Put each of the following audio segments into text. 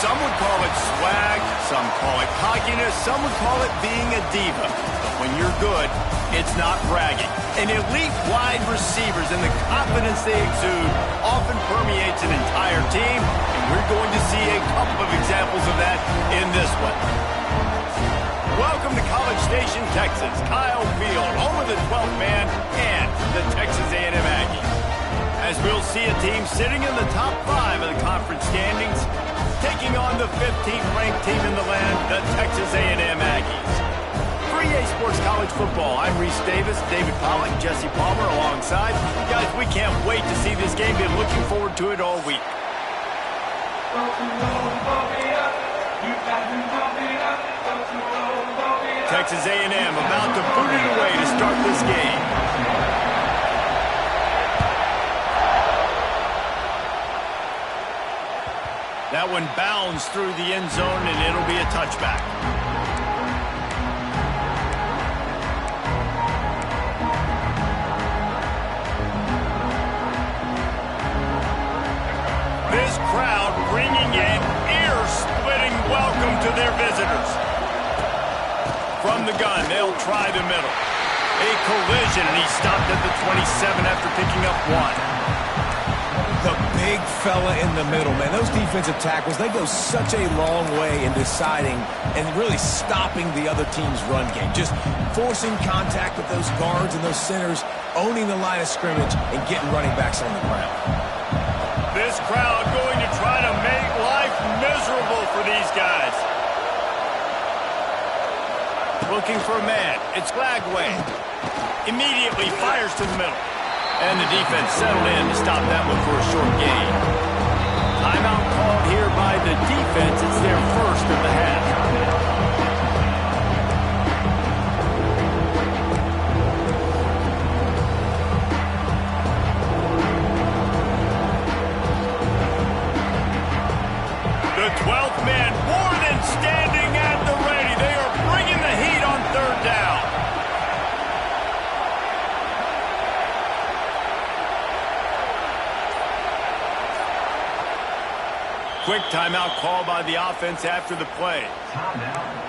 Some would call it swag, some call it cockiness, some would call it being a diva. But when you're good, it's not bragging. And elite wide receivers and the confidence they exude often permeates an entire team, and we're going to see a couple of examples of that in this one. Welcome to College Station, Texas. Kyle Field, home of the 12th man and the Texas A&M Aggies. As we'll see a team sitting in the top 5 of the conference standings, taking on the 15th ranked team in the land, the Texas A&M Aggies. For EA Sports College Football, I'm Reese Davis, David Pollack, Jesse Palmer alongside. Guys, we can't wait to see this game. Been looking forward to it all week. Texas A&M about to boot it away to start this game. That one bounds through the end zone, and it'll be a touchback. This crowd bringing an ear-splitting welcome to their visitors. From the gun, they'll try the middle. A collision, and he stopped at the 27 after picking up 1. The big fella in the middle, man. Those defensive tackles, they go such a long way in deciding and really stopping the other team's run game. Just forcing contact with those guards and those centers, owning the line of scrimmage, and getting running backs on the ground. This crowd going to try to make life miserable for these guys. Looking for a man. It's Flagway. Immediately fires to the middle. And the defense settled in to stop that one for a short gain. Timeout called here by the defense. It's their first of the half. The 12th man more than standing at the ready. They are bringing the heat on third down. Quick timeout call by the offense after the play. Timeout.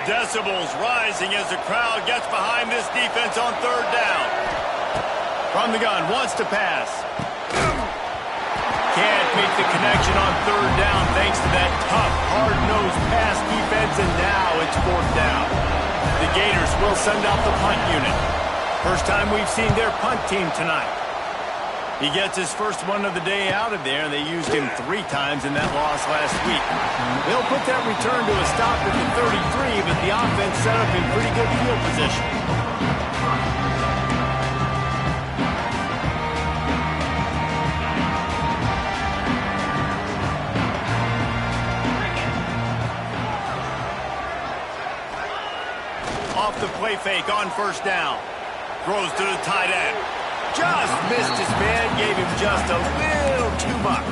Decibels rising as the crowd gets behind this defense on third down. From the gun, wants to pass. Can't make the connection on third down thanks to that tough, hard-nosed pass defense, and now it's fourth down. The Gators will send out the punt unit. First time we've seen their punt team tonight. He gets his first one of the day out of there, and they used him 3 times in that loss last week. They'll put that return to a stop at the 33, but the offense set up in pretty good field position. Off the play fake on first down. Throws to the tight end. Just missed his man, gave him just a little too much.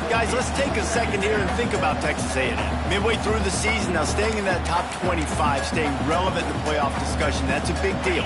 Guys, let's take a second here and think about Texas A&M. Midway through the season, now staying in that top 25, staying relevant in the playoff discussion, that's a big deal.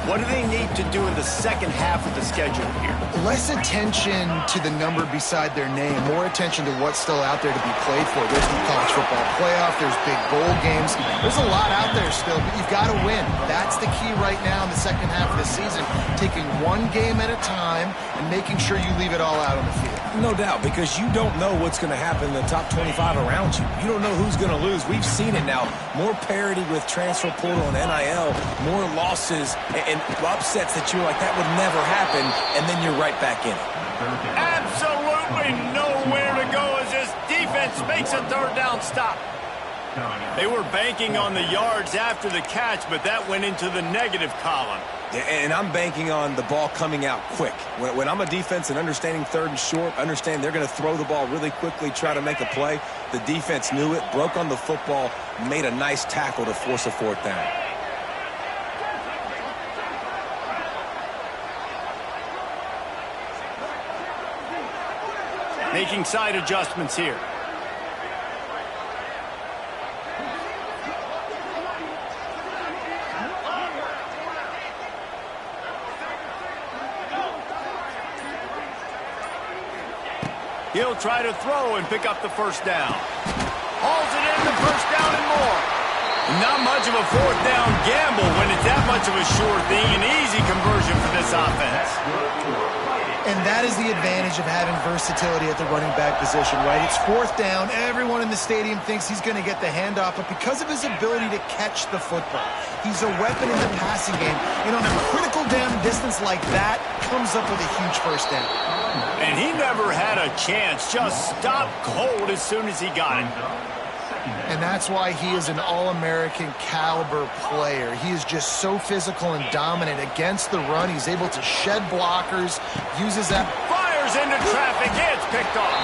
What do they need to do in the second half of the schedule here? Less attention to the number beside their name, more attention to what's still out there to be played for. There's the college football playoff, there's big bowl games. There's a lot out there still, but you've got to win. That's the key right now in the second half of the season, taking one game at a time and making sure you leave it all out on the field. No doubt, because you don't know what's going to happen in the top 25 around you. You don't know who's going to lose. We've seen it now. More parity with transfer portal and NIL, more losses and upsets that you're like, that would never happen, and then you're right back in it. Absolutely nowhere to go as this defense makes a third down stop. They were banking on the yards after the catch, but that went into the negative column. Yeah, and I'm banking on the ball coming out quick. When I'm a defense and understanding third and short, understand they're going to throw the ball really quickly, try to make a play. The defense knew it, broke on the football, made a nice tackle to force a fourth down. Making side adjustments here. He'll try to throw and pick up the first down. Hauls it in, the first down and more. Not much of a fourth down gamble when it's that much of a sure thing. An easy conversion for this offense. And that is the advantage of having versatility at the running back position, right? It's fourth down. Everyone in the stadium thinks he's going to get the handoff, but because of his ability to catch the football, he's a weapon in the passing game. And on a critical down distance like that, comes up with a huge first down. And he never had a chance. Just stopped cold as soon as he got it. And that's why he is an All-American caliber player. He is just so physical and dominant against the run. He's able to shed blockers, uses that. Fires into traffic. It's picked off.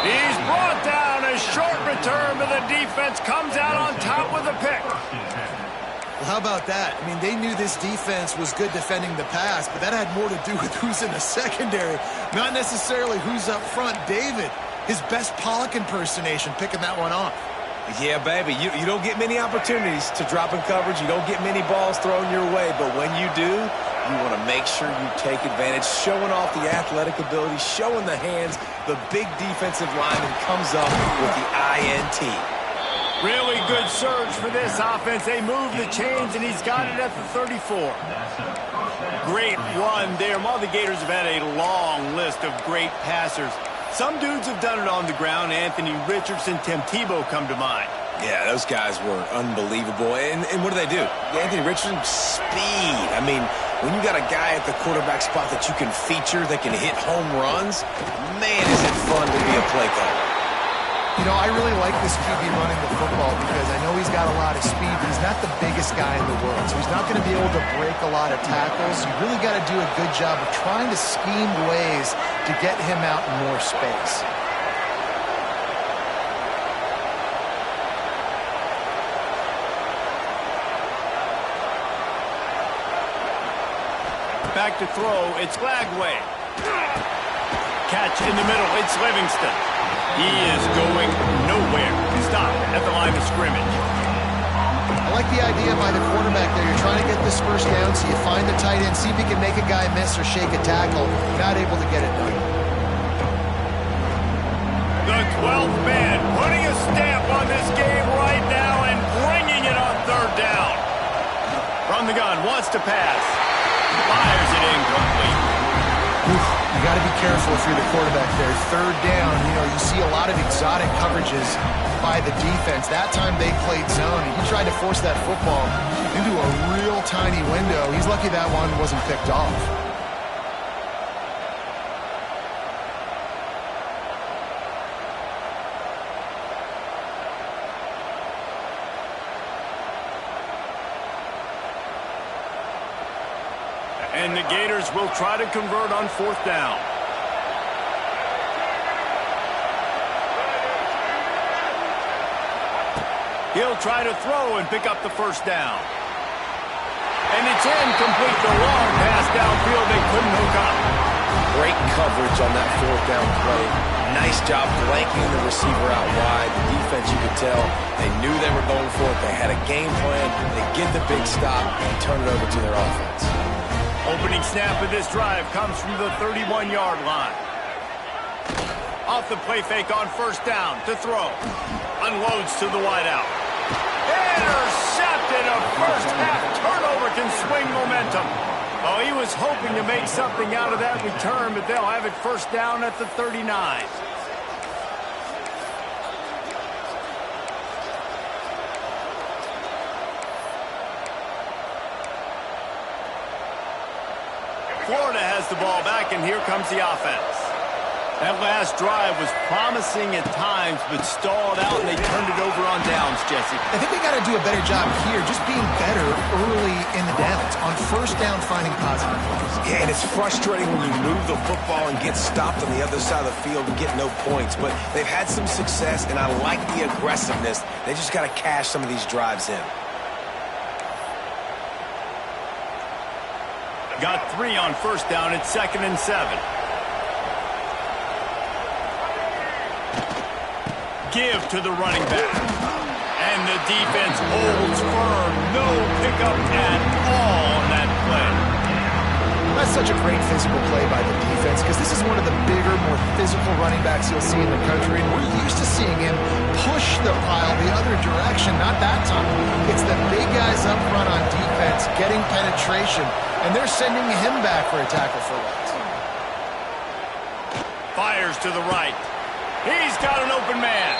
He's brought down. A short return, but the defense comes out on top with a pick. Well, how about that? I mean, they knew this defense was good defending the pass, but that had more to do with who's in the secondary, not necessarily who's up front. David, his best Pollock impersonation, picking that one off. Yeah, baby, you don't get many opportunities to drop in coverage. You don't get many balls thrown your way, but when you do, you want to make sure you take advantage, showing off the athletic ability, showing the hands. The big defensive lineman comes up with the INT. Really good surge for this offense. They move the chains, and he's got it at the 34. Great run there. While the Gators have had a long list of great passers, some dudes have done it on the ground. Anthony Richardson, Tim Tebow come to mind. Yeah, those guys were unbelievable. And what do? Anthony Richardson, speed. I mean, when you got a guy at the quarterback spot that you can feature, that can hit home runs, man, is it fun to be a play caller. You know, I really like this QB running the football because I know he's got a lot of speed, but he's not the biggest guy in the world. So he's not going to be able to break a lot of tackles. You really got to do a good job of trying to scheme ways to get him out in more space. Back to throw, it's Glagway. Catch in the middle, it's Livingston. He is going nowhere. Stop at the line of scrimmage. I like the idea by the quarterback there. You're trying to get this first down, so you find the tight end, see if he can make a guy miss or shake a tackle. Not able to get it done. The 12th man putting a stamp on this game right now and bringing it on third down. From the gun, wants to pass. Fires it incomplete. You got to be careful if you're the quarterback there. Third down, you know, you see a lot of exotic coverages by the defense. That time they played zone, and he tried to force that football into a real tiny window. He's lucky that one wasn't picked off. And the Gators will try to convert on fourth down. He'll try to throw and pick up the first down. And it's incomplete. The long pass downfield, they couldn't hook up. Great coverage on that fourth down play. Nice job blanking the receiver out wide. The defense, you could tell, they knew they were going for it. They had a game plan. They get the big stop and turn it over to their offense. Opening snap of this drive comes from the 31-yard line. Off the play fake on first down to throw. Unloads to the wideout. Intercepted. A first half turnover can swing momentum. Oh, he was hoping to make something out of that return, but they'll have it first down at the 39. Florida has the ball back, and here comes the offense. That last drive was promising at times, but stalled out, and they turned it over on downs, Jesse. I think they got to do a better job here, just being better early in the downs. On first down, finding positive plays. Yeah, and it's frustrating when you move the football and get stopped on the other side of the field and get no points. But they've had some success, and I like the aggressiveness. They just got to cash some of these drives in. Got 3 on first down at 2nd and 7. Give to the running back. And the defense holds firm. No pickup at all on that play. That's such a great physical play by the defense because this is one of the bigger, more physical running backs you'll see in the country. And we're used to seeing him push the pile the other direction. Not that time. It's the big guys up front on defense getting penetration, and they're sending him back for a tackle for loss. Fires to the right. He's got an open man.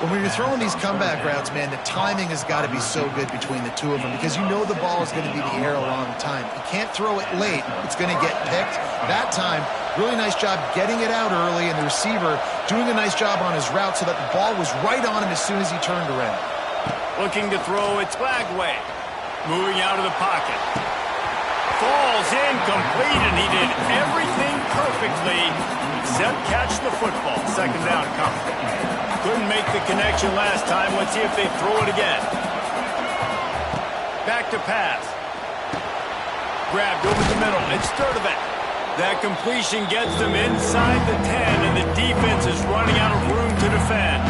When you're throwing these comeback routes, man, the timing has got to be so good between the two of them because you know the ball is going to be the air a long time. You can't throw it late. It's going to get picked. That time, really nice job getting it out early, and the receiver doing a nice job on his route so that the ball was right on him as soon as he turned around. Looking to throw, it's Flagway. Moving out of the pocket. Falls incomplete, and he did everything perfectly except catch the football. 2nd down coming. Couldn't make the connection last time. Let's see if they throw it again. Back to pass. Grabbed over the middle. It's Sturdivant. That completion gets them inside the 10, and the defense is running out of room to defend.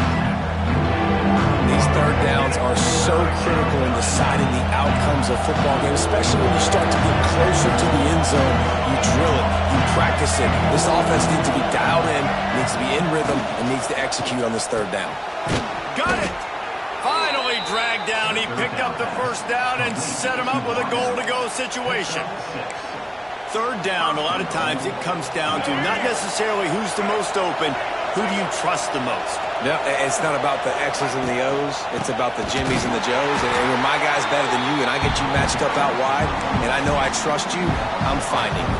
These third downs are so critical in deciding the outcomes of football games, especially when you start to get closer to the end zone. You drill it, you practice it. This offense needs to be dialed in, needs to be in rhythm, and needs to execute on this third down. Got it! Finally dragged down. He picked up the first down and set him up with a goal-to-go situation. Third down, a lot of times it comes down to not necessarily who's the most open, who do you trust the most? No, it's not about the X's and the O's. It's about the Jimmies and the Joes. And when my guy's better than you and I get you matched up out wide and I know I trust you, I'm finding you.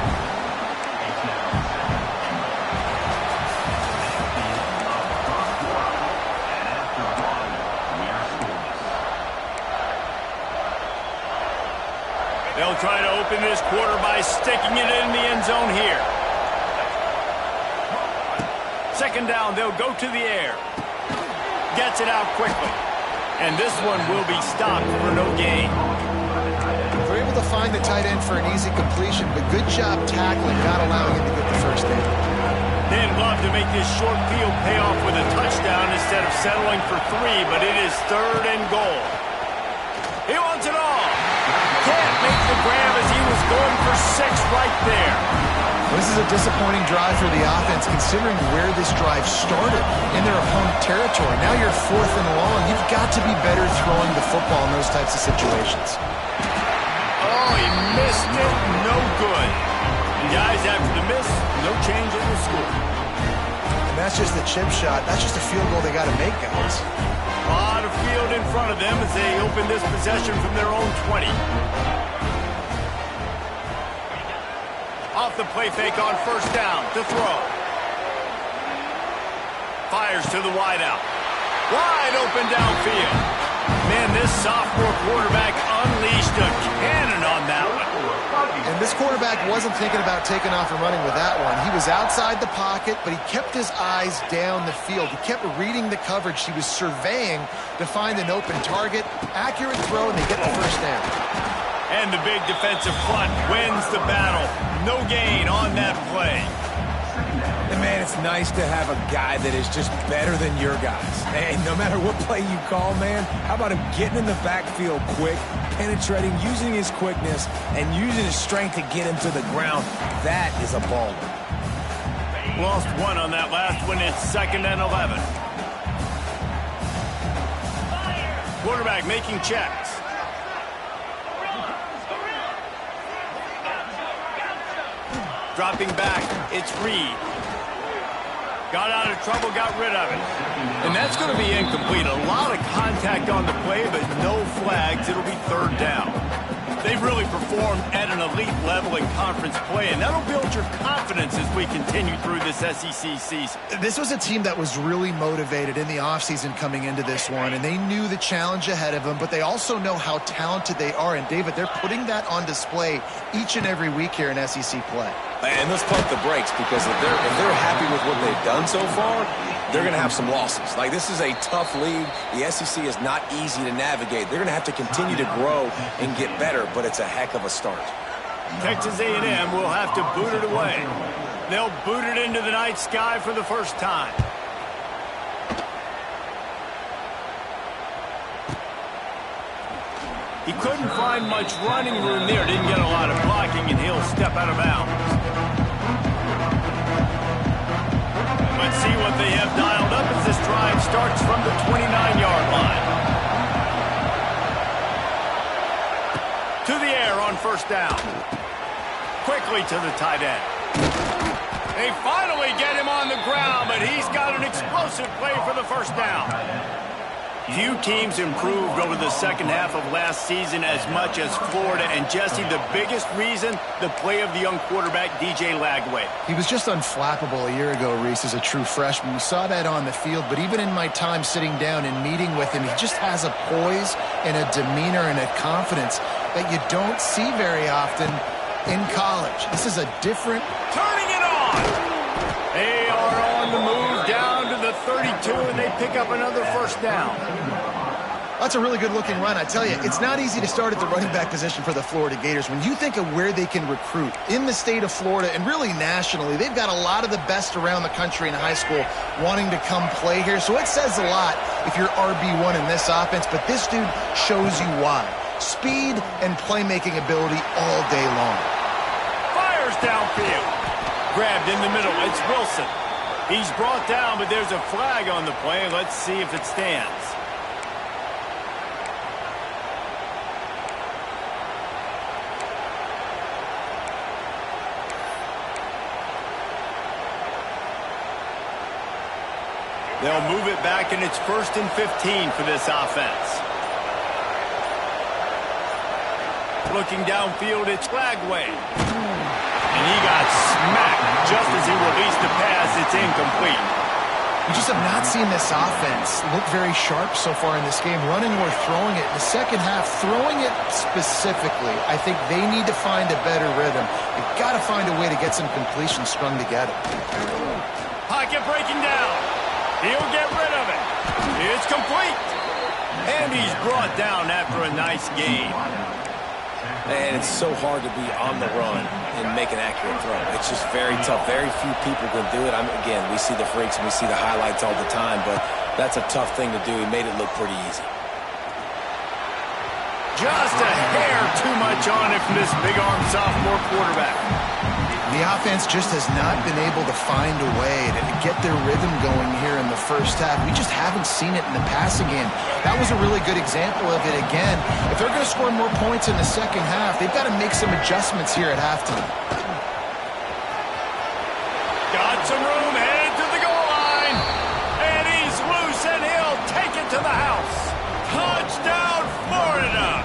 They'll try to open this quarter by sticking it in the end zone here. 2nd down, they'll go to the air. Gets it out quickly. And this one will be stopped for no gain. They're able to find the tight end for an easy completion, but good job tackling, not allowing him to get the first down. They'd love to make this short field pay off with a touchdown instead of settling for 3, but it is 3rd and goal. He wants it all. Can't make the grab as he was going for 6 right there. This is a disappointing drive for the offense, considering where this drive started in their opponent territory. Now you're 4th and long. You've got to be better throwing the football in those types of situations. Oh, he missed it. No good. And guys, after the miss, no change in the score. And that's just the chip shot. That's just a field goal they got to make, guys. A lot of field in front of them as they open this possession from their own 20. Off the play fake on first down to throw. Fires to the wideout. Wide open downfield. Man, this sophomore quarterback unleashed a cannon on that one. And this quarterback wasn't thinking about taking off and running with that one. He was outside the pocket, but he kept his eyes down the field. He kept reading the coverage. He was surveying to find an open target. Accurate throw, and they get the first down. And the big defensive front wins the battle. No gain on that play. And man, it's nice to have a guy that is just better than your guys. And no matter what play you call, man, how about him getting in the backfield quick, penetrating, using his quickness, and using his strength to get him to the ground. That is a baller. Lost 1 on that last one. It's 2nd and 11. Quarterback making checks. Dropping back, it's Reed. Got out of trouble, got rid of it. And that's going to be incomplete. A lot of contact on the play, but no flags. It'll be 3rd down. They've really performed at an elite level in conference play, and that'll build your confidence as we continue through this SEC season. This was a team that was really motivated in the offseason coming into this one, and they knew the challenge ahead of them, but they also know how talented they are. And, David, they're putting that on display each and every week here in SEC play. And let's pump the brakes, because if they're happy with what they've done so far, they're going to have some losses. Like, this is a tough league. The SEC is not easy to navigate. They're going to have to continue to grow and get better, but it's a heck of a start. Texas A&M will have to boot it away. They'll boot it into the night sky for the first time. He couldn't find much running room there. Didn't get a lot of blocking, and he'll step out of bounds. Let's see what they have dialed up as this drive starts from the 29-yard line. To the air on first down. Quickly to the tight end. They finally get him on the ground, but he's got an explosive play for the first down. Few teams improved over the second half of last season as much as Florida. And, Jesse, the biggest reason, the play of the young quarterback, DJ Lagway. He was just unflappable a year ago, Reese, as a true freshman. We saw that on the field, but even in my time sitting down and meeting with him, he just has a poise and a demeanor and a confidence that you don't see very often in college. This is a different... Turning it on! They are on the move down to the 32, and they pick up another first down. That's a really good-looking run. I tell you, it's not easy to start at the running back position for the Florida Gators. When you think of where they can recruit in the state of Florida and really nationally, they've got a lot of the best around the country in high school wanting to come play here. So it says a lot if you're RB1 in this offense, but this dude shows you why. Speed and playmaking ability all day long. Fires downfield. Grabbed in the middle. It's Wilson. He's brought down, but there's a flag on the play. Let's see if it stands. They'll move it back, and it's 1st and 15 for this offense. Looking downfield, it's Lagway. And he got smacked just as he released the pass. It's incomplete. We just have not seen this offense look very sharp so far in this game, running or throwing it. In the second half, throwing it specifically, I think they need to find a better rhythm. They've got to find a way to get some completions strung together. Pocket breaking down. He'll get rid of it. It's complete. And he's brought down after a nice gain. And it's so hard to be on the run and make an accurate throw. It's just very tough. Very few people can do it. Again, we see the freaks and we see the highlights all the time, but that's a tough thing to do. He made it look pretty easy. Just a hair too much on it from this big-arm sophomore quarterback. The offense just has not been able to find a way to get their rhythm going here in the first half. We just haven't seen it in the passing game. That was a really good example of it again. If they're going to score more points in the second half, they've got to make some adjustments here at halftime. Got some room, headed to the goal line. And he's loose, and he'll take it to the house. Touchdown, Florida!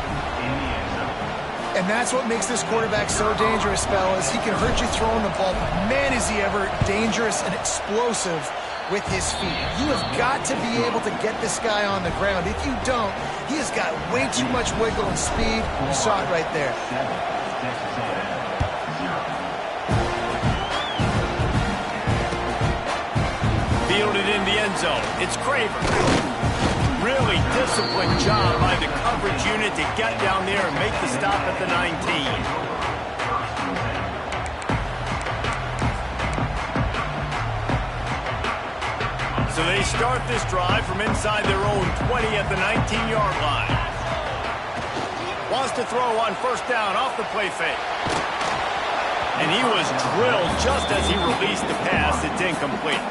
And that's what makes this quarterback so dangerous, fellas. He can hurt you throwing the ball. Man, is he ever dangerous and explosive with his feet. You have got to be able to get this guy on the ground. If you don't, he has got way too much wiggle and speed. You saw it right there. Fielded in the end zone. It's Craver. Really disciplined job by the coverage unit to get down there and make the stop at the 19. So they start this drive from inside their own 20 at the 19-yard line. Wants to throw on first down off the play fake. And he was drilled just as he released the pass. It's incomplete.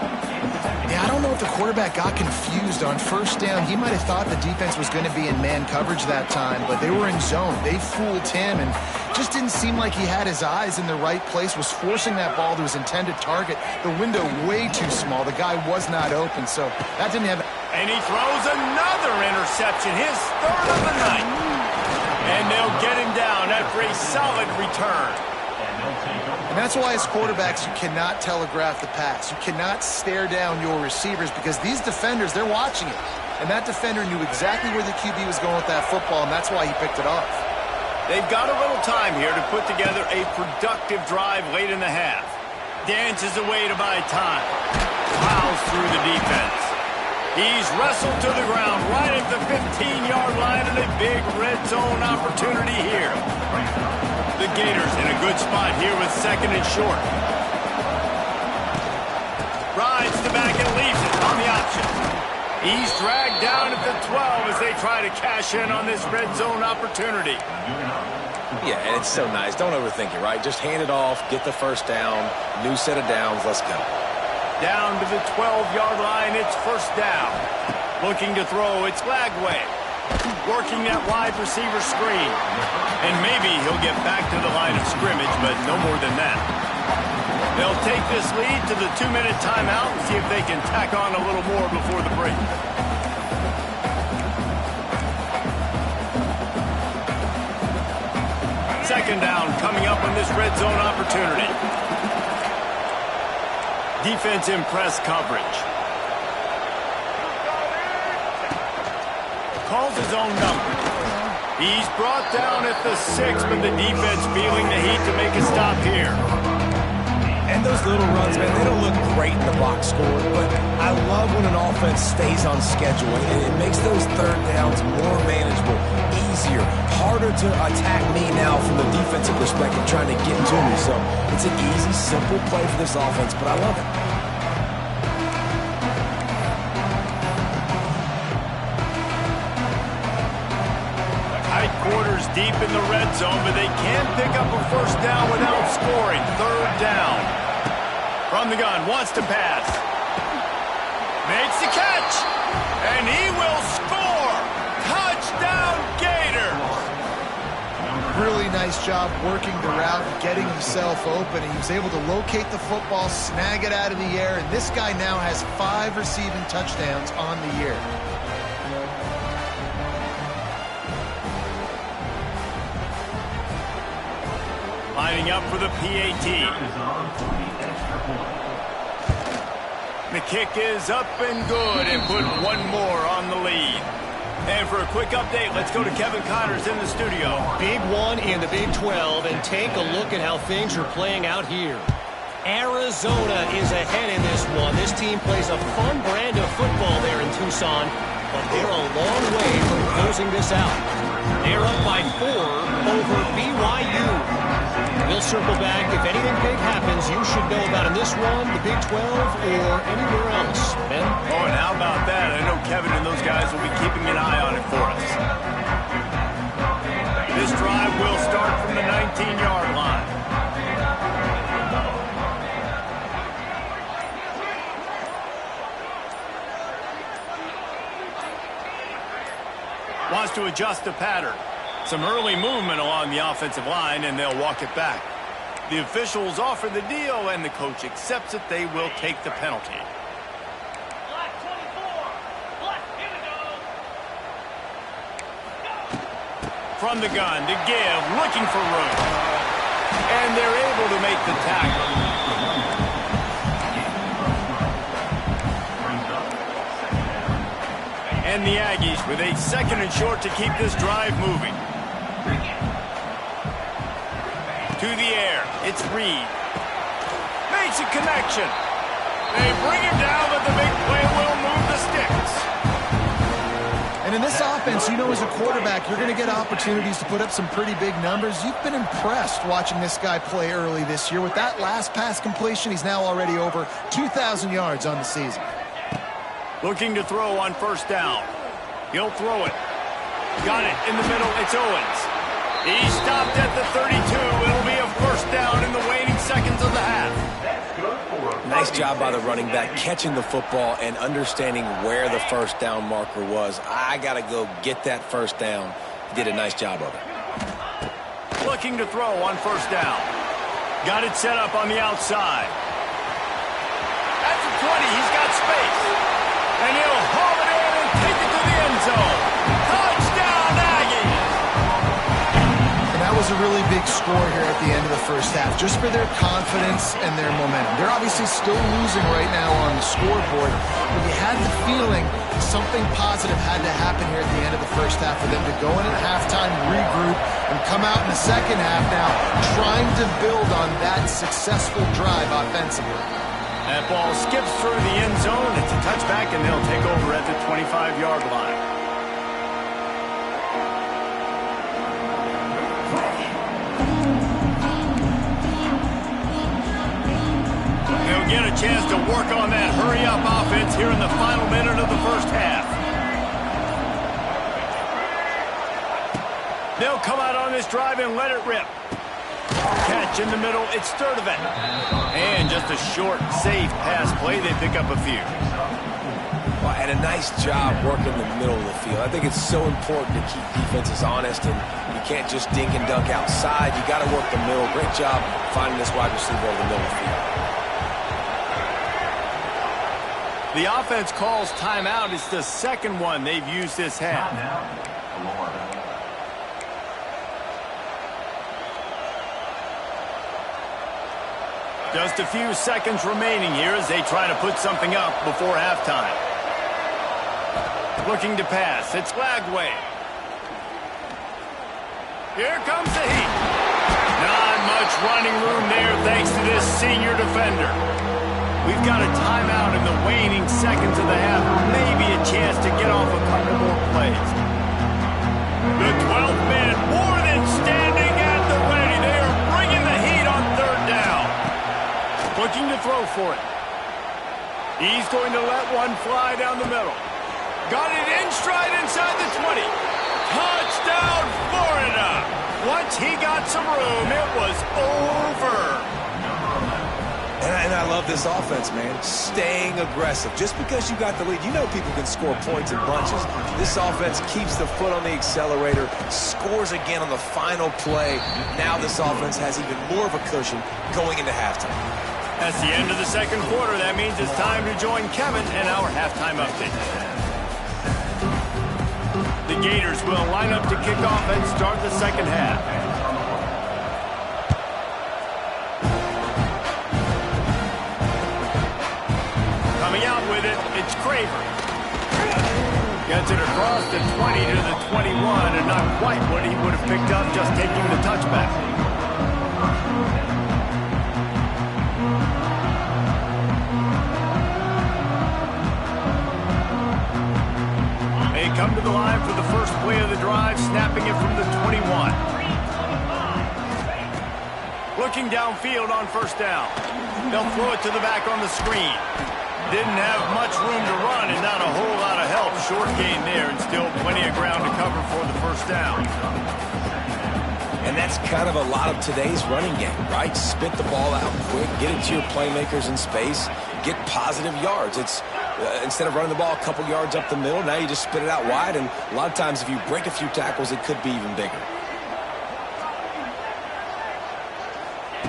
Yeah, I don't know if the quarterback got confused on first down. He might have thought the defense was going to be in man coverage that time, but they were in zone. They fooled him and just didn't seem like he had his eyes in the right place, was forcing that ball to his intended target. The window way too small. The guy was not open, so that didn't have... And he throws another interception, his third of the night. And they'll get him down after a solid return. And that's why as quarterbacks, you cannot telegraph the pass. You cannot stare down your receivers because these defenders, they're watching it. And that defender knew exactly where the QB was going with that football, and that's why he picked it off. They've got a little time here to put together a productive drive late in the half. Dances away to buy time. Plows through the defense. He's wrestled to the ground right at the 15-yard line and a big red zone opportunity here. The Gators in a good spot here with second and short. Rides to back and leaves it on the option. He's dragged down at the 12 as they try to cash in on this red zone opportunity. Yeah, and it's so nice. Don't overthink it, right? Just hand it off, get the first down, new set of downs, let's go. Down to the 12-yard line, it's first down. Looking to throw, it's Lagway. Working that wide receiver screen. And maybe he'll get back to the line of scrimmage, but no more than that. They'll take this lead to the 2-minute timeout and see if they can tack on a little more before the break. Second down coming up on this red zone opportunity. Defense in press coverage. Calls his own number. He's brought down at the 6, but the defense feeling the heat to make a stop here. And those little runs, man, they don't look great in the box score, but I love when an offense stays on schedule, and it makes those third downs more manageable, easier, harder to attack me now from the defensive perspective, trying to get to me. So it's an easy, simple play for this offense, but I love it. Quarters deep in the red zone, but they can't pick up a first down without scoring. Third down. From the gun, wants to pass. Makes the catch. And he will score. Touchdown, Gators. Really nice job working the route and getting himself open. He was able to locate the football, snag it out of the air, and this guy now has 5 receiving touchdowns on the year. Lining up for the PAT. The kick is up and good and put one more on the lead. And for a quick update, let's go to Kevin Connors in the studio. Big one in the Big 12, and take a look at how things are playing out here. Arizona is ahead in this one. This team plays a fun brand of football there in Tucson, but they're a long way from closing this out. They're up by 4 over BYU. We'll circle back. If anything big happens, you should know about in this one, the Big 12, or anywhere else. Ben? Oh, and how about that? I know Kevin and those guys will be keeping an eye on it for us. This drive will start from the 19-yard line. Wants to adjust the pattern. Some early movement along the offensive line, and they'll walk it back. The officials offer the deal, and the coach accepts it. They will take the penalty. From the gun to give, looking for room. And they're able to make the tackle. And the Aggies with a second and short to keep this drive moving. To the air, it's Reed. Makes a connection. They bring him down, but the big play will move the sticks. And in this offense, you know, as a quarterback, you're going to get opportunities to put up some pretty big numbers. You've been impressed watching this guy play early this year. With that last pass completion, he's now already over 2,000 yards on the season. Looking to throw on first down. He'll throw it. Got it in the middle. It's Owens. He stopped at the 32. It'll be a first down in the waning seconds of the half. Nice job by the running back, catching the football and understanding where the first down marker was. I got to go get that first down. He did a nice job of it. Looking to throw on first down. Got it set up on the outside. At the 20, he's got space. And he'll haul it in and take it to the end zone. Touchdown, Aggies! a really big score here at the end of the first half, just for their confidence and their momentum. They're obviously still losing right now on the scoreboard, but you had the feeling something positive had to happen here at the end of the first half for them to go in at halftime, regroup, and come out in the second half now trying to build on that successful drive offensively. That ball skips through the end zone. It's a touchback, and they'll take over at the 25-yard line. They'll get a chance to work on that hurry-up offense here in the final minute of the first half. They'll come out on this drive and let it rip. Catch in the middle, it's Sturdivant. And just a short, safe pass play, they pick up a few. Well, and a nice job working the middle of the field. I think it's so important to keep defenses honest, and you can't just dink and dunk outside. You got to work the middle. Great job finding this wide receiver over the middle of the field. The offense calls timeout. It's the second one they've used this half. Just a few seconds remaining here as they try to put something up before halftime. Looking to pass. It's Lagway. Here comes the heat. Not much running room there thanks to this senior defender. We've got a timeout in the waning seconds of the half. Maybe a chance to get off a couple more plays. The 12th man more than standing at the ready. They are bringing the heat on third down. Looking to throw for it. He's going to let one fly down the middle. Got it in stride inside the 20. Touchdown, Florida. Once he got some room, it was over. And I love this offense, man. Staying aggressive. Just because you got the lead, you know people can score points in bunches. This offense keeps the foot on the accelerator, scores again on the final play. Now this offense has even more of a cushion going into halftime. That's the end of the second quarter. That means it's time to join Kevin and our halftime update. The Gators will line up to kick off and start the second half. Coming out with it, it's Craver. Gets it across the 20 to the 21, and not quite what he would have picked up just taking the touchback. They come to the line for the first play of the drive, snapping it from the 21. Looking downfield on first down. They'll throw it to the back on the screen. Didn't have much room to run and not a whole lot of help. Short gain there and still plenty of ground to cover for the first down. And that's kind of a lot of today's running game, right? Spit the ball out quick, get it to your playmakers in space, get positive yards. It's instead of running the ball a couple yards up the middle, now you just spit it out wide, and a lot of times if you break a few tackles, it could be even bigger.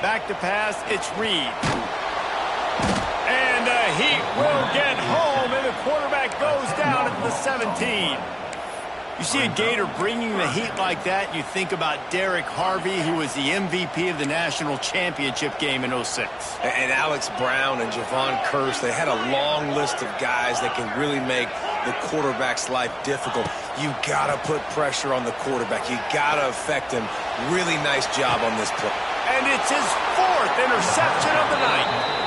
Back to pass, it's Reed. And the Heat will get home, and the quarterback goes down at the 17. You see a Gator bringing the heat like that, you think about Derek Harvey, who was the MVP of the national championship game in 06. And Alex Brown and Javon Curse, they had a long list of guys that can really make the quarterback's life difficult. You got to put pressure on the quarterback. You got to affect him. Really nice job on this play. And it's his fourth interception of the night.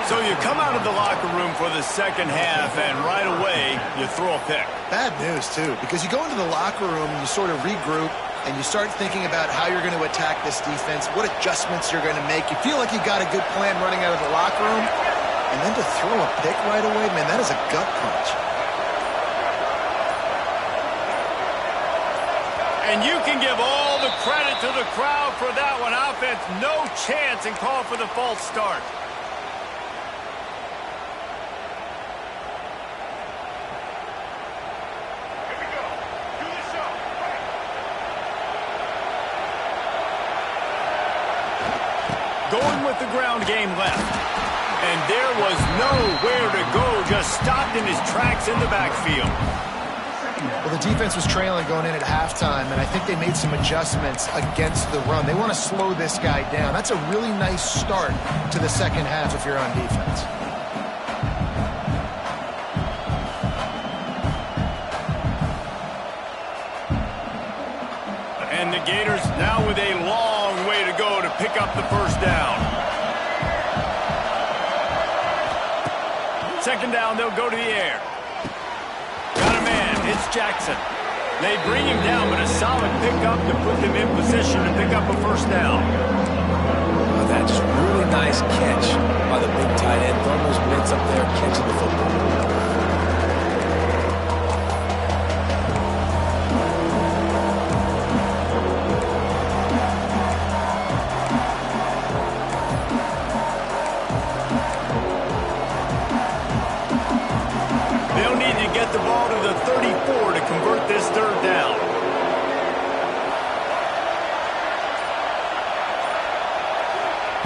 So you come out of the locker room for the second half, and right away, you throw a pick. Bad news, too, because you go into the locker room and you sort of regroup, and you start thinking about how you're going to attack this defense, what adjustments you're going to make. You feel like you got a good plan running out of the locker room, and then to throw a pick right away, man, that is a gut punch. And you can give all the credit to the crowd for that one. Offense, no chance, and call for the false start. Going with the ground game left. And there was nowhere to go, just stopped in his tracks in the backfield. Well, Well, the defense was trailing going in at halftime, and I think they made some adjustments against the run. They want to slow this guy down. That's a really nice start to the second half if you're on defense. And the Gators now with a long way to go to pick up the first down. Second down, they'll go to the air. Got a man, it's Jackson. They bring him down, but a solid pickup to put them in position to pick up a first down. Oh, that's just really nice catch by the big tight end. Throwing those blitz up there, catching the football. Get the ball to the 34 to convert this third down.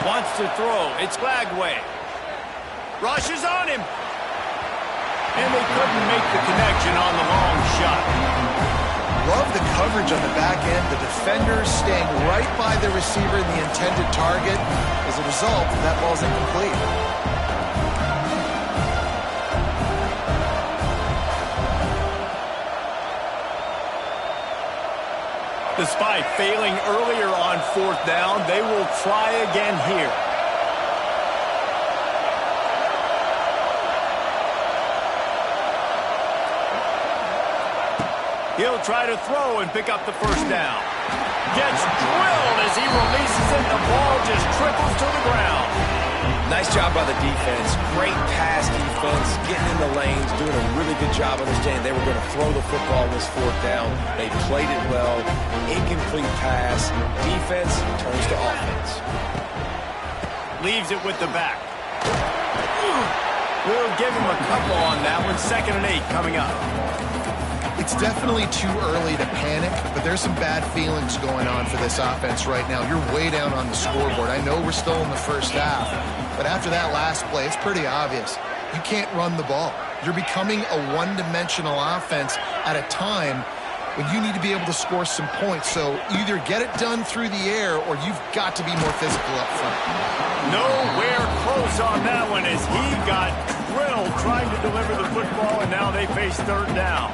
Wants to throw. It's Glagway. Rushes on him. And they couldn't make the connection on the long shot. Love the coverage on the back end. The defenders staying right by the receiver in the intended target. As a result, that ball's incomplete. Despite failing earlier on fourth down, they will try again here. He'll try to throw and pick up the first down. Gets drilled as he releases it. The ball just triples to the ground. Nice job by the defense. Great pass defense, getting in the lanes, doing a really good job understanding they were going to throw the football on this fourth down. They played it well. Incomplete pass. Defense turns to offense. Leaves it with the back. We'll give him a couple on that one. 2nd and 8 coming up. It's definitely too early to panic, but there's some bad feelings going on for this offense right now. You're way down on the scoreboard. I know we're still in the first half, but after that last play, it's pretty obvious. You can't run the ball. You're becoming a one-dimensional offense at a time when you need to be able to score some points. So either get it done through the air or you've got to be more physical up front. Nowhere close on that one as he got drilled trying to deliver the football, and now they face third down.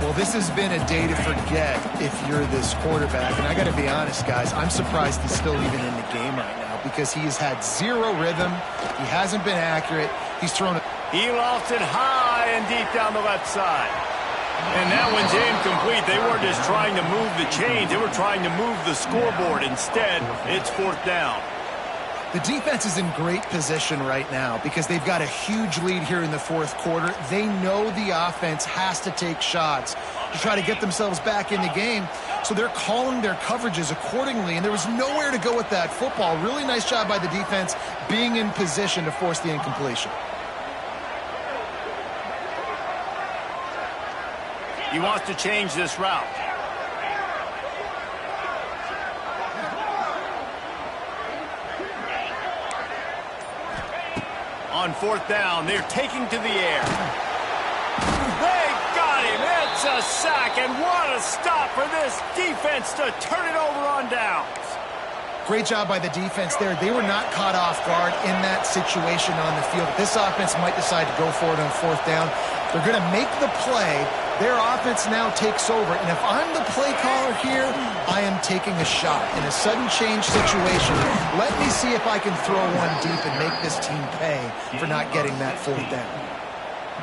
Well, this has been a day to forget if you're this quarterback. And I got to be honest, guys, I'm surprised he's still even in the game right now because he has had zero rhythm. He hasn't been accurate. He's thrown it. He lofts it high and deep down the left side. And that one's incomplete. They weren't just trying to move the chains. They were trying to move the scoreboard. Instead, it's fourth down. The defense is in great position right now because they've got a huge lead here in the fourth quarter. They know the offense has to take shots to try to get themselves back in the game, so they're calling their coverages accordingly, and there was nowhere to go with that football. Really nice job by the defense being in position to force the incompletion. He wants to change this route. On fourth down, they're taking to the air. They got him. It's a sack, and what a stop for this defense to turn it over on downs. Great job by the defense there. They were not caught off guard in that situation on the field. This offense might decide to go for it on fourth down. They're going to make the play. Their offense now takes over. And if I'm the play caller here, I am taking a shot. In a sudden change situation, let me see if I can throw one deep and make this team pay for not getting that fourth down.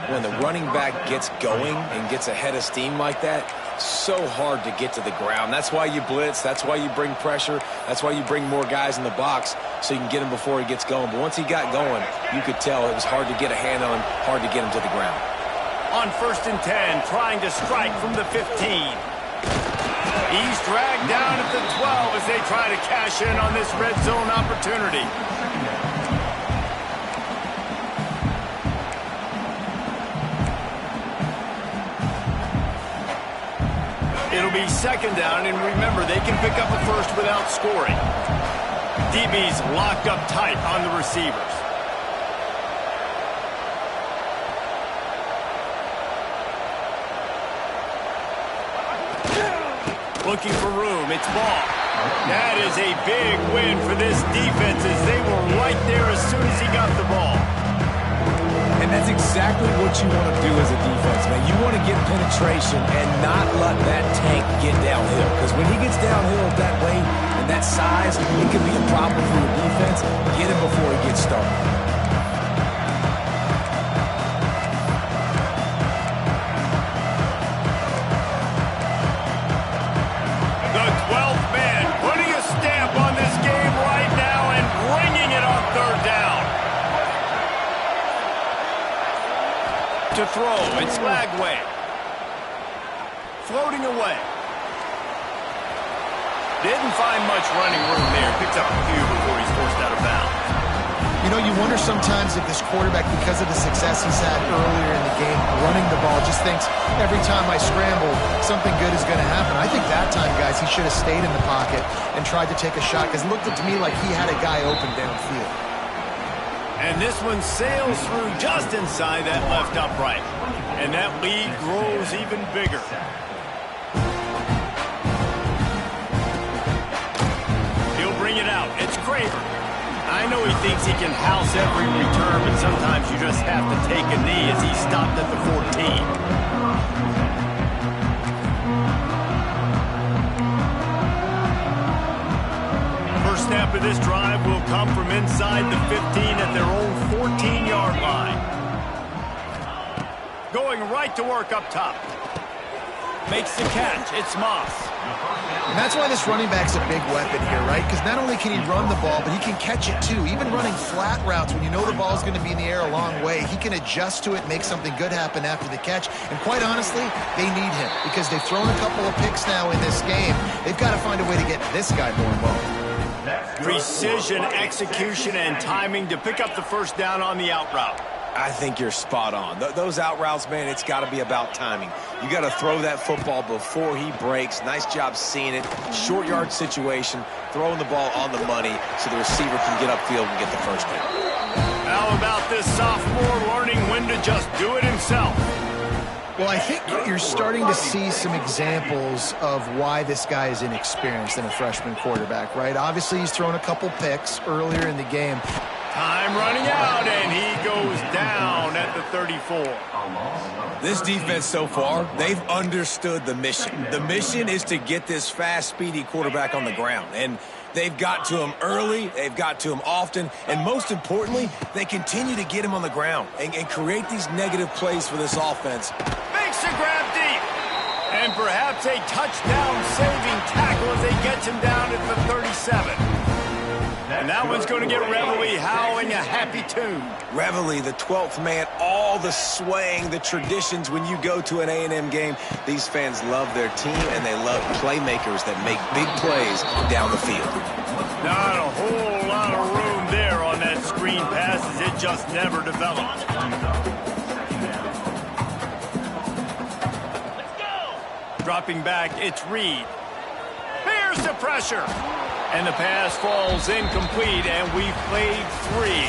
When the running back gets going and gets ahead of steam like that, so hard to get to the ground. That's why you blitz. That's why you bring pressure. That's why you bring more guys in the box so you can get him before he gets going. But once he got going, you could tell it was hard to get a hand on him, hard to get him to the ground. On 1st and 10, trying to strike from the 15. He's dragged down at the 12 as they try to cash in on this red zone opportunity. It'll be 2nd down, and remember, they can pick up a first without scoring. DB's locked up tight on the receivers. Looking for room. It's ball. That is a big win for this defense as they were right there as soon as he got the ball. And that's exactly what you want to do as a defense, man. You want to get penetration and not let that tank get downhill. Because when he gets downhill that way and that size, it can be a problem for your defense. Get him before he gets started. To throw, it's Lagway. Floating away. Didn't find much running room there. Picks up a few before he's forced out of bounds. You know, you wonder sometimes if this quarterback, because of the success he's had earlier in the game, running the ball, just thinks every time I scramble, something good is going to happen. I think that time, guys, he should have stayed in the pocket and tried to take a shot because it looked to me like he had a guy open downfield. And this one sails through just inside that left upright. And that lead grows even bigger. He'll bring it out. It's Craver. I know he thinks he can house every return, but sometimes you just have to take a knee as he stopped at the 14. Snap of this drive will come from inside the 15 at their own 14-yard line. Going right to work up top. Makes the catch. It's Moss. And that's why this running back's a big weapon here, right? Because not only can he run the ball, but he can catch it too. Even running flat routes when you know the ball's going to be in the air a long way, he can adjust to it, make something good happen after the catch. And quite honestly, they need him because they've thrown a couple of picks now in this game. They've got to find a way to get this guy more involved. Precision, execution, and timing to pick up the first down on the out route. I think you're spot on. Those out routes, man, it's got to be about timing. You got to throw that football before he breaks. Nice job seeing it. Short yard situation, throwing the ball on the money so the receiver can get upfield and get the first down. How about this sophomore learning when to just do it himself? Well, I think you're starting to see some examples of why this guy is inexperienced in a freshman quarterback, right? Obviously, he's thrown a couple picks earlier in the game. Time running out, and he goes down at the 34. This defense so far, they've understood the mission. The mission is to get this fast, speedy quarterback on the ground. And they've got to him early, they've got to him often, and most importantly, they continue to get him on the ground and create these negative plays for this offense. Makes a grab deep. And perhaps a touchdown-saving tackle as they get him down at the 37. And that one's going to get Reveille howling a happy tune. Reveille, the 12th man, all the swaying, the traditions when you go to an A&M game. These fans love their team, and they love playmakers that make big plays down the field. Not a whole lot of room there on that screen pass as it just never developed. Dropping back, it's Reed. Here's the pressure. And the pass falls incomplete, and we've played 3.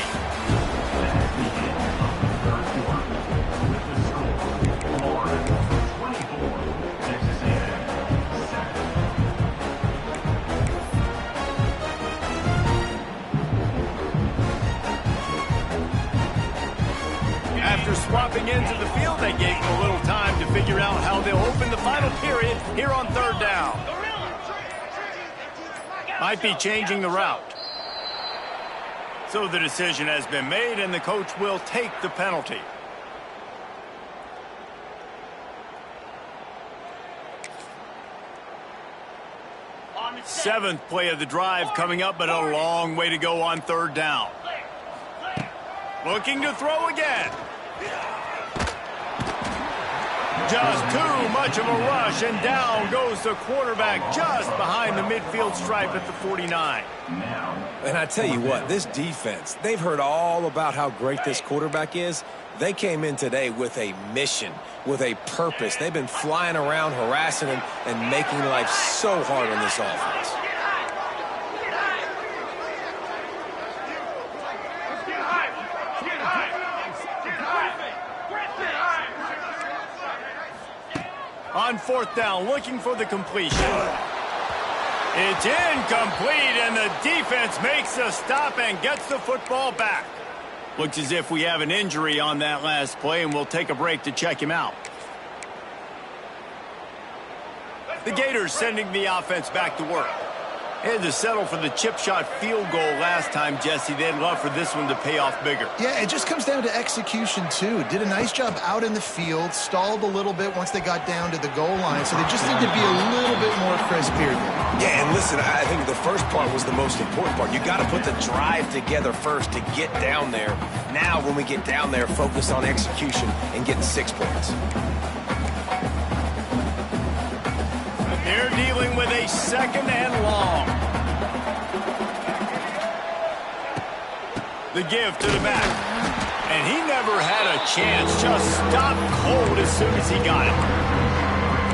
After swapping into the field, they gave them a little time to figure out how they'll open the final period here on third down. Might be changing the route. So the decision has been made, and the coach will take the penalty. Seventh play of the drive coming up, but a long way to go on third down. Looking to throw again. Just too much of a rush, and down goes the quarterback just behind the midfield stripe at the 49. And I tell you what, this defense, they've heard all about how great this quarterback is. They came in today with a mission, with a purpose. They've been flying around, harassing him, and making life so hard on this offense. On fourth down, looking for the completion. It's incomplete, and the defense makes a stop and gets the football back. Looks as if we have an injury on that last play, and we'll take a break to check him out. The Gators sending the offense back to work. They had to settle for the chip shot field goal last time, Jesse. They'd love for this one to pay off bigger. Yeah, it just comes down to execution, too. Did a nice job out in the field, stalled a little bit once they got down to the goal line, so they just need to be a little bit more crisp here. Yeah, and listen, I think the first part was the most important part. You got to put the drive together first to get down there. Now, when we get down there, focus on execution and getting 6 points. They're dealing with a second and long. The give to the back. And he never had a chance. Just stopped cold as soon as he got it.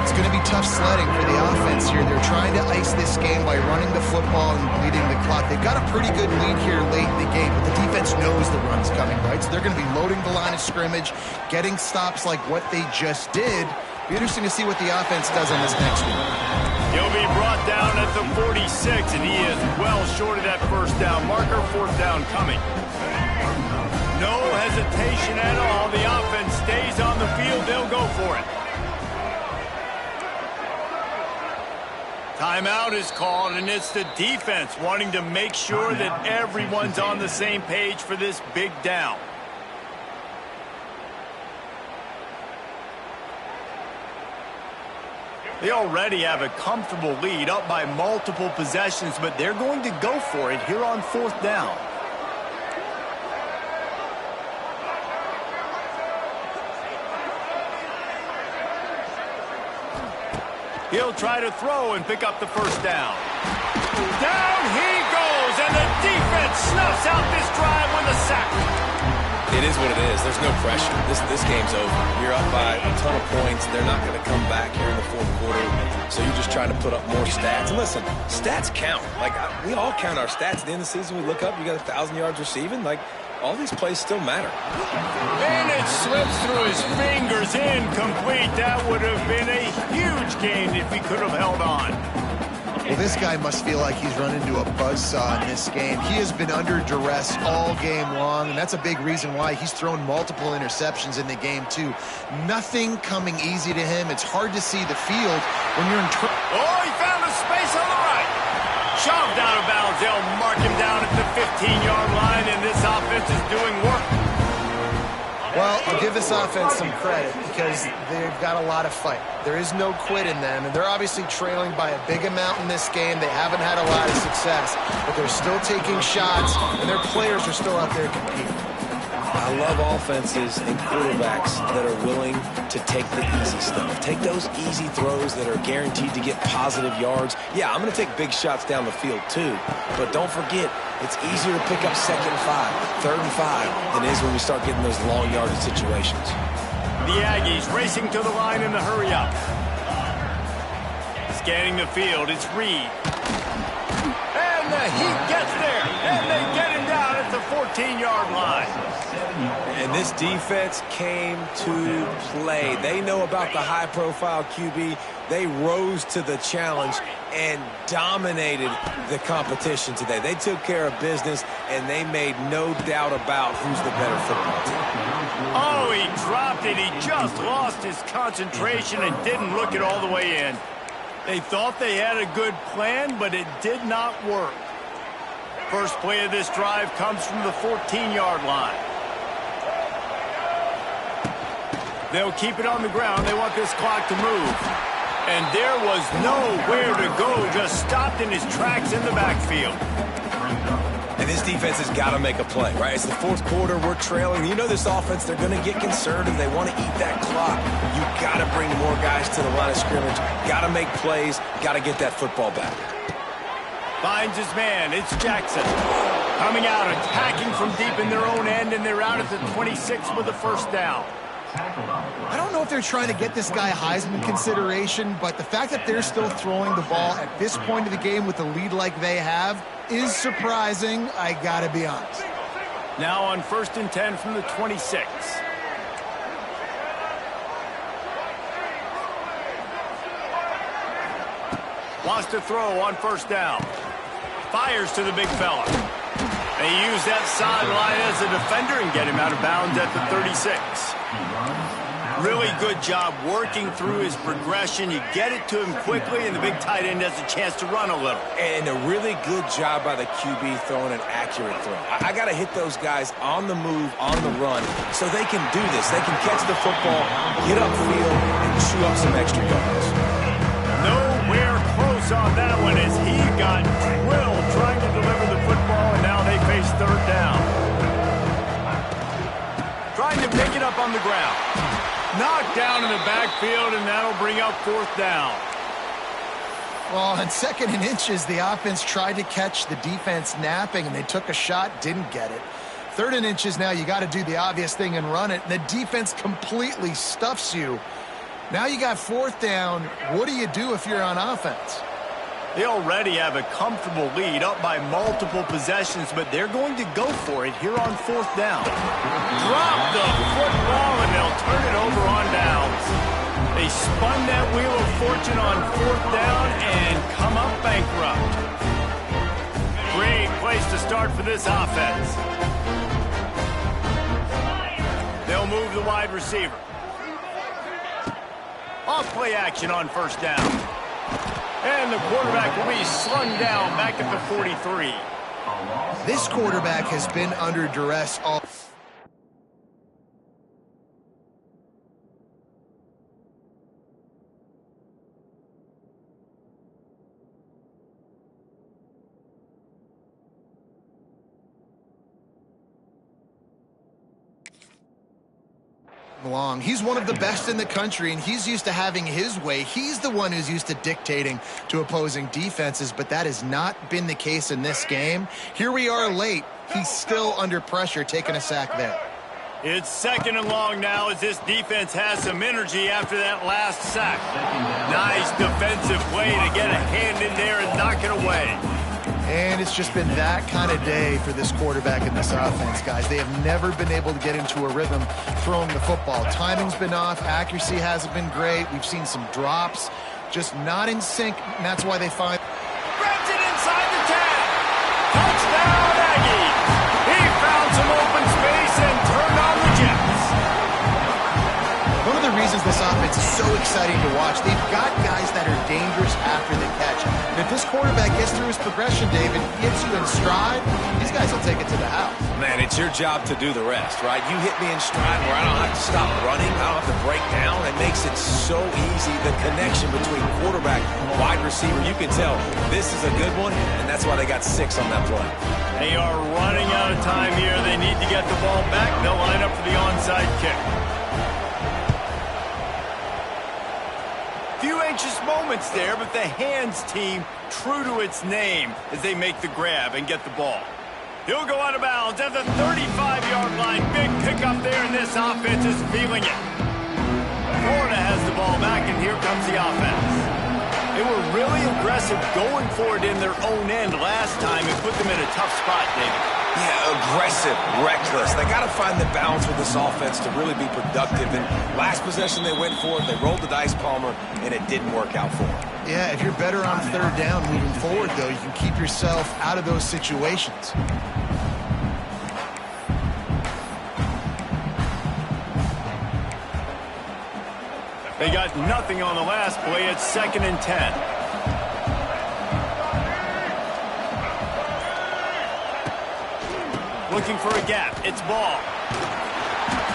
It's going to be tough sledding for the offense here. They're trying to ice this game by running the football and bleeding the clock. They've got a pretty good lead here late in the game, but the defense knows the run's coming, right? So they're going to be loading the line of scrimmage, getting stops like what they just did. Be interesting to see what the offense does on this next one. He'll be brought down at the 46, and he is well short of that first down marker. Fourth down coming. No hesitation at all. The offense stays on the field. They'll go for it. Timeout is called, and it's the defense wanting to make sure that everyone's on the same page for this big down. They already have a comfortable lead, up by multiple possessions, but they're going to go for it here on fourth down. He'll try to throw and pick up the first down. Down he goes, and the defense snuffs out this drive with a sack. It is what it is. There's no pressure. This game's over. You're up by a ton of points. They're not going to come back here in the fourth quarter. So you just try to put up more stats. And listen, stats count. Like, we all count our stats. At the end of the season, we look up, you got 1,000 yards receiving. Like, all these plays still matter. And it slips through his fingers, incomplete. That would have been a huge gain if he could have held on. Well, this guy must feel like he's run into a buzzsaw in this game. He has been under duress all game long, and that's a big reason why he's thrown multiple interceptions in the game, too. Nothing coming easy to him. It's hard to see the field when you're in trouble. Oh, he found a space on the right. Shoved out of bounds. They'll mark him down at the 15-yard line, and this offense is doing work. Well, I'll give this offense some credit because they've got a lot of fight. There is no quit in them, and they're obviously trailing by a big amount in this game. They haven't had a lot of success, but they're still taking shots, and their players are still out there competing. I love offenses and quarterbacks that are willing to take the easy stuff. Take those easy throws that are guaranteed to get positive yards. Yeah, I'm going to take big shots down the field too, but don't forget, it's easier to pick up 2nd and 5, 3rd and 5 than it is when we start getting those long yardage situations. The Aggies racing to the line in the hurry up. Scanning the field, it's Reed. And the Heat gets there, and they get him down at the 14-yard line. And this defense came to play. They know about the high-profile QB. They rose to the challenge and dominated the competition today. They took care of business, and they made no doubt about who's the better football team. Oh, he dropped it. He just lost his concentration and didn't look it all the way in. They thought they had a good plan, but it did not work. First play of this drive comes from the 14-yard line. They'll keep it on the ground. They want this clock to move. And there was nowhere to go, just stopped in his tracks in the backfield. And this defense has got to make a play, right? It's the fourth quarter. We're trailing. You know this offense, they're going to get conservative. They want to eat that clock. You got to bring more guys to the line of scrimmage. Got to make plays. Got to get that football back. Finds his man. It's Jackson. Coming out, attacking from deep in their own end, and they're out at the 26 with the first down. I don't know if they're trying to get this guy Heisman consideration, but the fact that they're still throwing the ball at this point of the game with a lead like they have is surprising, I gotta be honest. Now on 1st and 10 from the 26. Wants to throw on first down. Fires to the big fella. They use that sideline as a defender and get him out of bounds at the 36. Really good job working through his progression. You get it to him quickly, and the big tight end has a chance to run a little. And a really good job by the QB throwing an accurate throw. I got to hit those guys on the move, on the run, so they can do this. They can catch the football, get upfield, and chew up some extra yards. Nowhere close on that one as he got drilled trying to deliver the football, and now they face third down. Trying to pick it up on the ground. Knocked down in the backfield, and that'll bring up fourth down. Well, on 2nd and inches, the offense tried to catch the defense napping, and they took a shot, didn't get it. 3rd and inches now, you got to do the obvious thing and run it. The defense completely stuffs you. Now you got 4th down. What do you do if you're on offense? They already have a comfortable lead, up by multiple possessions, but they're going to go for it here on 4th down. Drop the football, and they'll turn it over on downs. They spun that wheel of fortune on 4th down and come up bankrupt. Great place to start for this offense. They'll move the wide receiver. Off play action on first down. And the quarterback will be slung down back at the 43. This quarterback has been under duress all... long. He's one of the best in the country, and he's used to having his way. He's the one who's used to dictating to opposing defenses, but that has not been the case in this game. Here we are late. He's still under pressure, taking a sack there. It's 2nd and long now as this defense has some energy after that last sack. Nice defensive play to get a hand in there and knock it away. And it's just been that kind of day for this quarterback and this offense, guys. They have never been able to get into a rhythm throwing the football. Timing's been off. Accuracy hasn't been great. We've seen some drops, just not in sync, and that's why they find... Grabs it inside the 10. Touchdown, Aggies. He found some open space and turned on the Jets. One of the reasons this offense is so exciting to watch, they've got guys that are dangerous after the catch. And if this quarterback gets through his progression, David, gets you in stride, these guys will take it to the house. Man, it's your job to do the rest, right? You hit me in stride where I don't have to stop running, I don't have to break down. It makes it so easy, the connection between quarterback and wide receiver. You can tell this is a good one, and that's why they got 6 on that play. They are running out of time here. They need to get the ball back. They'll line up for the onside kick. Few anxious moments there, but the hands team true to its name as they make the grab and get the ball. He'll go out of bounds at the 35-yard line. Big pickup there, and this offense is feeling it. Florida has the ball back, and here comes the offense. They were really aggressive going for it in their own end last time and put them in a tough spot, David. Yeah, aggressive, reckless. They got to find the balance with this offense to really be productive. And last possession they went for it, they rolled the dice, Palmer, and it didn't work out for them. Yeah, if you're better on 3rd down moving forward, though, you can keep yourself out of those situations. They got nothing on the last play. It's 2nd and 10. Looking for a gap. It's ball.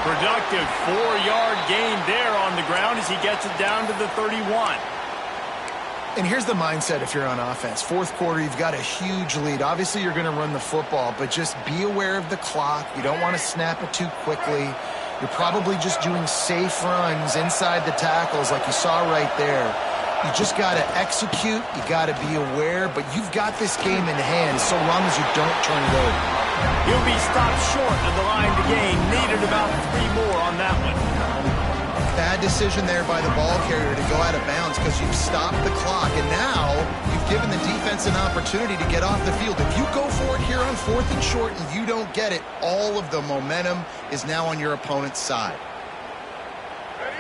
Productive 4-yard gain there on the ground as he gets it down to the 31. And here's the mindset if you're on offense. 4th quarter, you've got a huge lead. Obviously, you're going to run the football, but just be aware of the clock. You don't want to snap it too quickly. You're probably just doing safe runs inside the tackles like you saw right there. You just got to execute. You got to be aware, but you've got this game in hand so long as you don't turn it over. He'll be stopped short of the line to gain. Needed about 3 more on that one. Bad decision there by the ball carrier to go out of bounds because you've stopped the clock, and now you've given the defense an opportunity to get off the field. If you go for it here on 4th and short and you don't get it, all of the momentum is now on your opponent's side.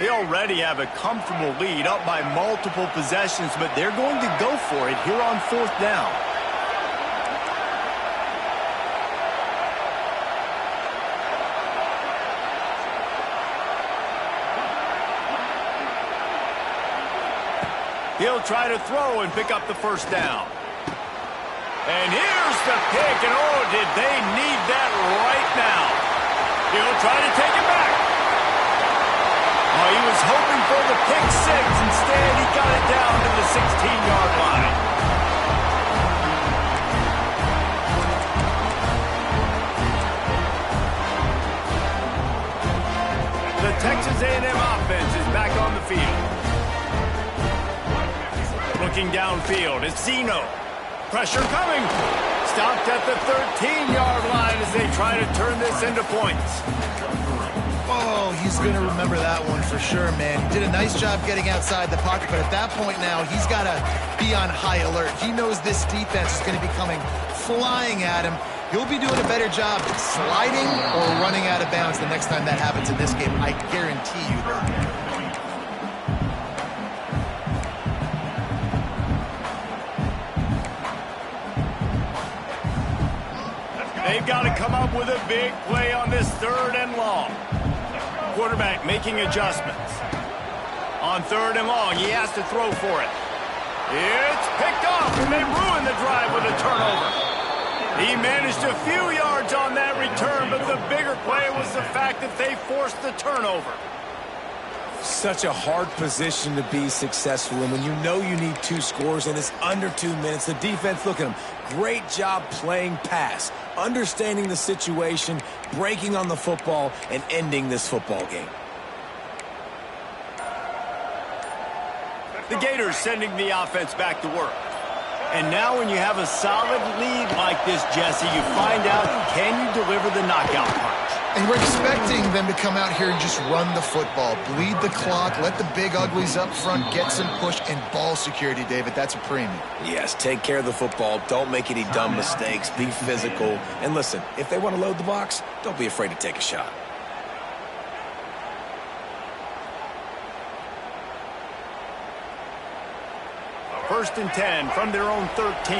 They already have a comfortable lead, up by multiple possessions, but they're going to go for it here on 4th down. He'll try to throw and pick up the 1st down. And here's the pick, and oh, did they need that right now. He'll try to take it back. Oh, he was hoping for the pick 6. Instead, he got it down to the 16-yard line. The Texas A&M offense is back on the field. Looking downfield, it's Zeno. Pressure coming. Stopped at the 13-yard line as they try to turn this into points. Oh, he's going to remember that one for sure, man. He did a nice job getting outside the pocket, but at that point now, he's got to be on high alert. He knows this defense is going to be coming flying at him. He'll be doing a better job sliding or running out of bounds the next time that happens in this game. I guarantee you that. They've got to come up with a big play on this 3rd and long. Quarterback making adjustments. On 3rd and long, he has to throw for it. It's picked off, and they ruin the drive with a turnover. He managed a few yards on that return, but the bigger play was the fact that they forced the turnover. Such a hard position to be successful in when you know you need 2 scores and it's under 2 minutes. The defense, look at them. Great job playing pass, understanding the situation, breaking on the football, and ending this football game. The Gators sending the offense back to work. And now when you have a solid lead like this, Jesse, you find out, can you deliver the knockout punch? And we're expecting them to come out here and just run the football, bleed the clock, let the big uglies up front, get some push, and ball security, David. That's a premium. Yes, take care of the football. Don't make any dumb mistakes. Be physical. And listen, if they want to load the box, don't be afraid to take a shot. First and 10 from their own 13.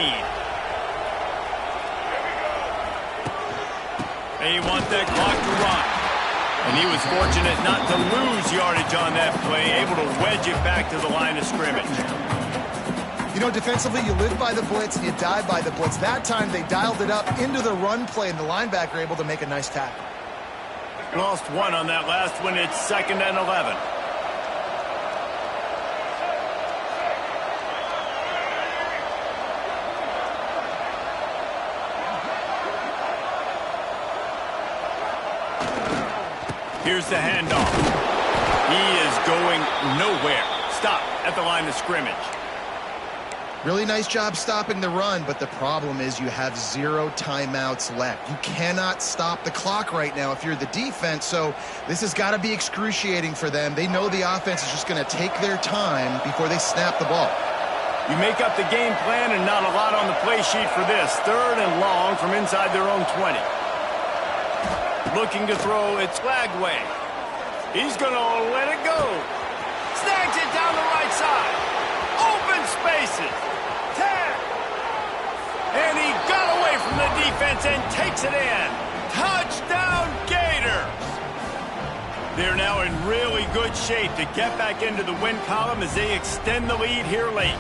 They want that clock to run. And he was fortunate not to lose yardage on that play, able to wedge it back to the line of scrimmage. You know, defensively, you live by the blitz and you die by the blitz. That time, they dialed it up into the run play, and the linebacker able to make a nice tackle. Lost 1 on that last one. It's 2nd and 11. Here's the handoff. He is going nowhere. Stop at the line of scrimmage. Really nice job stopping the run, but the problem is you have 0 timeouts left. You cannot stop the clock right now if you're the defense, so this has got to be excruciating for them. They know the offense is just going to take their time before they snap the ball. You make up the game plan and not a lot on the play sheet for this. 3rd and long from inside their own 20. Looking to throw, it's Flagway. He's going to let it go. Snags it down the right side. Open spaces. Tag. And he got away from the defense and takes it in. Touchdown, Gators. They're now in really good shape to get back into the win column as they extend the lead here late.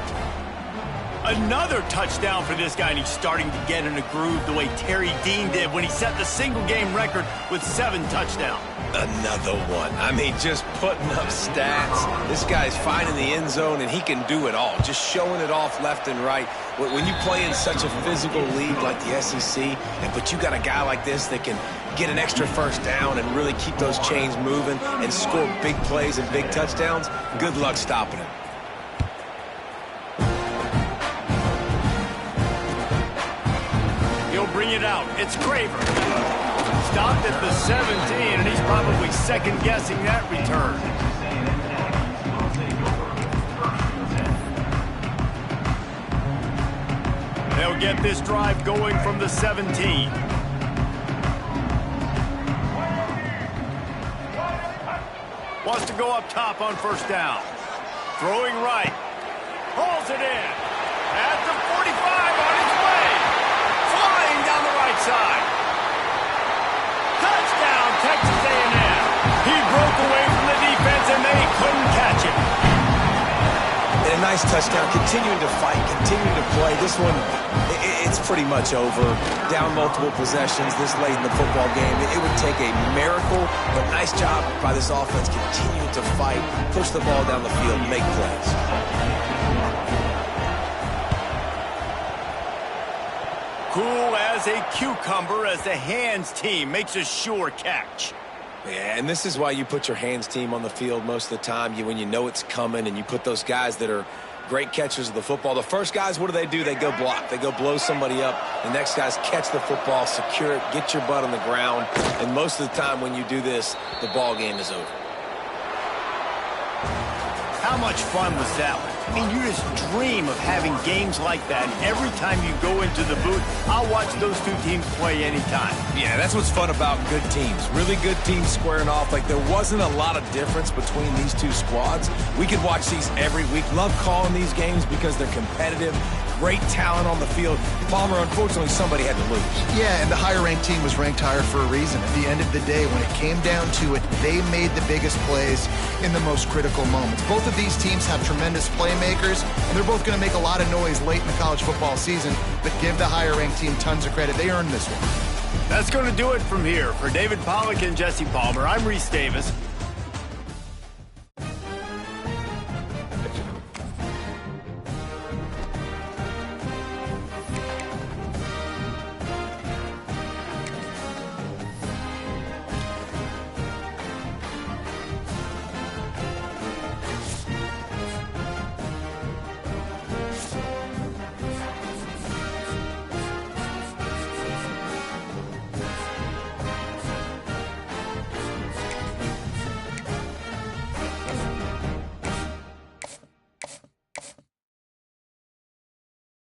Another touchdown for this guy, and he's starting to get in a groove the way Terry Dean did when he set the single-game record with 7 touchdowns. Another one. I mean, just putting up stats. This guy's finding the end zone, and he can do it all. Just showing it off left and right. When you play in such a physical league like the SEC, but you got a guy like this that can get an extra 1st down and really keep those chains moving and score big plays and big touchdowns, good luck stopping him. Bring it out. It's Craver. Stopped at the 17, and he's probably second-guessing that return. They'll get this drive going from the 17. Wants to go up top on first down. Throwing right. Hauls it in. At the 45 on his way. Flying down the right side. Touchdown, Texas A&M. He broke away from the defense and they couldn't catch him. And a nice touchdown, continuing to fight, continuing to play. This one, it's pretty much over. Down multiple possessions this late in the football game. It would take a miracle, but nice job by this offense continuing to fight, push the ball down the field, make plays. Cool as a cucumber as the hands team makes a sure catch. Yeah, and this is why you put your hands team on the field most of the time, when you know it's coming, and you put those guys that are great catchers of the football. The first guys, what do? They go block. They go blow somebody up. The next guys catch the football, secure it, get your butt on the ground. And most of the time when you do this, the ball game is over. How much fun was that one? I mean, you just dream of having games like that. Every time you go into the booth, I'll watch those two teams play anytime. Yeah, that's what's fun about good teams. Really good teams squaring off. Like, there wasn't a lot of difference between these two squads. We could watch these every week. Love calling these games because they're competitive. Great talent on the field. Palmer, unfortunately, somebody had to lose. Yeah, and the higher-ranked team was ranked higher for a reason. At the end of the day, when it came down to it, they made the biggest plays in the most critical moments. Both of these teams have tremendous playmakers, and they're both going to make a lot of noise late in the college football season, but give the higher-ranked team tons of credit. They earned this one. That's going to do it from here. For David Pollack and Jesse Palmer, I'm Reese Davis.